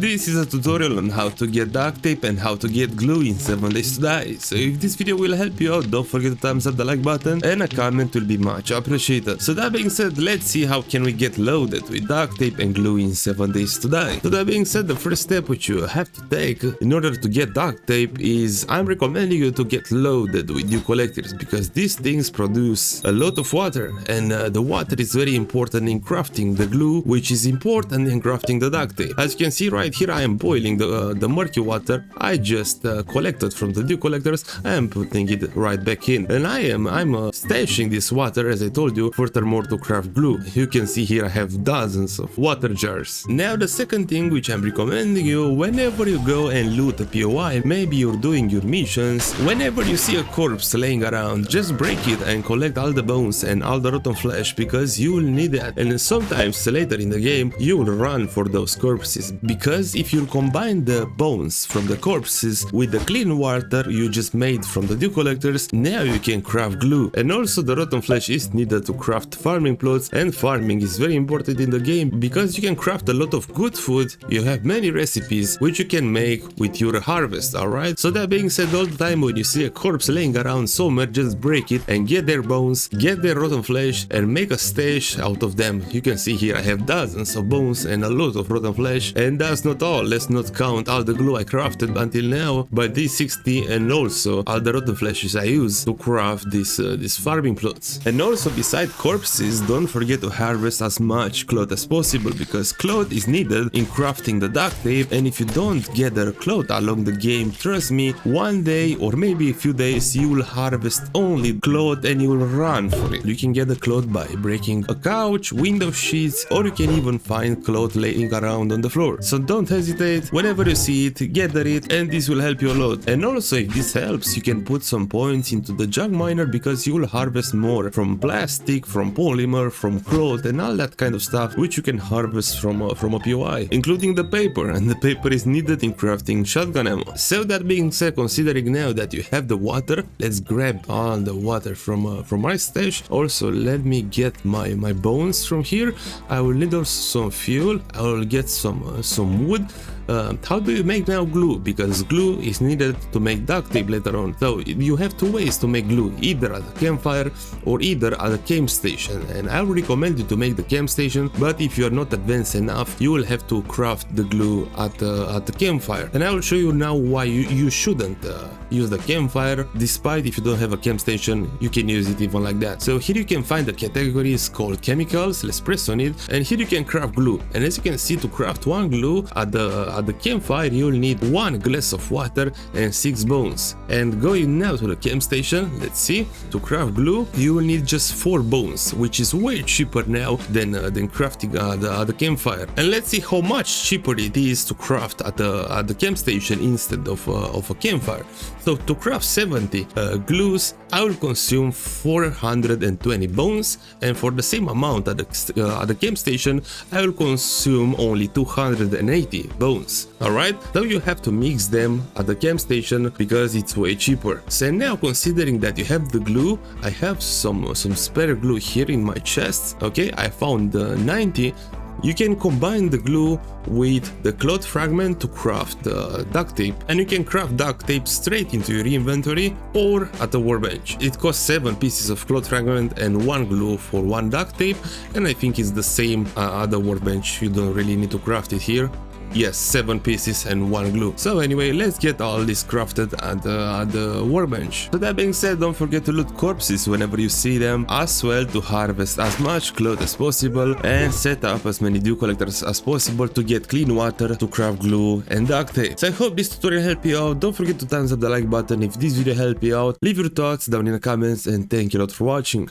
This is a tutorial on how to get duct tape and how to get glue in 7 days to die. So if this video will help you out, don't forget to thumbs up the like button and a comment will be much appreciated. So that being said, let's see how can we get loaded with duct tape and glue in 7 days to die. So that being said, the first step which you have to take in order to get duct tape is I'm recommending you to get loaded with dew collectors, because these things produce a lot of water, and the water is very important in crafting the glue, which is important in crafting the duct tape. As you can see right here, I am boiling the murky water I just collected from the dew collectors. I am putting it right back in, and I'm stashing this water, as I told you, furthermore to craft glue. You can see here I have dozens of water jars. Now the second thing which I'm recommending you, whenever you go and loot a POI, maybe you're doing your missions, whenever you see a corpse laying around, just break it and collect all the bones and all the rotten flesh, because you will need that. And sometimes later in the game you will run for those corpses, because if you combine the bones from the corpses with the clean water you just made from the dew collectors, now you can craft glue. And also the rotten flesh is needed to craft farming plots, and farming is very important in the game because you can craft a lot of good food. You have many recipes which you can make with your harvest, alright? So that being said, all the time when you see a corpse laying around somewhere, just break it and get their bones, get their rotten flesh and make a stash out of them. You can see here I have dozens of bones and a lot of rotten flesh, and that's not all. Let's not count all the glue I crafted until now, but these 60 and also all the rotten fleshes I use to craft these farming plots. And also beside corpses, don't forget to harvest as much cloth as possible, because cloth is needed in crafting the duct tape, and if you don't gather cloth along the game, trust me, one day or maybe a few days you will harvest only cloth and you will run for it. You can get the cloth by breaking a couch, window sheets, or you can even find cloth laying around on the floor. So don't hesitate, whenever you see it, gather it, and this will help you a lot. And also if this helps, you can put some points into the jug miner, because you will harvest more from plastic, from polymer, from cloth and all that kind of stuff which you can harvest from a POI, including the paper, and the paper is needed in crafting shotgun ammo. So that being said, considering now that you have the water, let's grab all the water from my stash. Also let me get my bones from here. I will need also some fuel. I will get some wood. How do you make now glue? Because glue is needed to make duct tape later on. So you have two ways to make glue, either at the campfire or either at the camp station, and I would recommend you to make the camp station, but if you are not advanced enough you will have to craft the glue at the campfire. And I will show you now why you shouldn't use the campfire. Despite if you don't have a camp station, you can use it even like that. So here you can find the categories called chemicals. Let's press on it, and here you can craft glue. And as you can see, to craft one glue at the campfire you will need 1 glass of water and 6 bones. And going now to the camp station, let's see, to craft glue you will need just 4 bones, which is way cheaper now than crafting at the campfire. And let's see how much cheaper it is to craft at the camp station instead of a campfire. So to craft 70 glues I will consume 420 bones, and for the same amount at the camp station I will consume only 280 bones. Alright, so you have to mix them at the camp station because it's way cheaper. So now, considering that you have the glue, I have some spare glue here in my chest. Okay, I found 90. You can combine the glue with the cloth fragment to craft duct tape, and you can craft duct tape straight into your inventory or at the workbench. It costs 7 pieces of cloth fragment and 1 glue for 1 duct tape, and I think it's the same at the workbench. You don't really need to craft it here. Yes, 7 pieces and 1 glue. So anyway, let's get all this crafted at the workbench. So that being said, don't forget to loot corpses whenever you see them, as well to harvest as much cloth as possible and set up as many dew collectors as possible to get clean water to craft glue and duct tape. So I hope this tutorial helped you out. Don't forget to thumbs up the like button if this video helped you out. Leave your thoughts down in the comments, and thank you a lot for watching.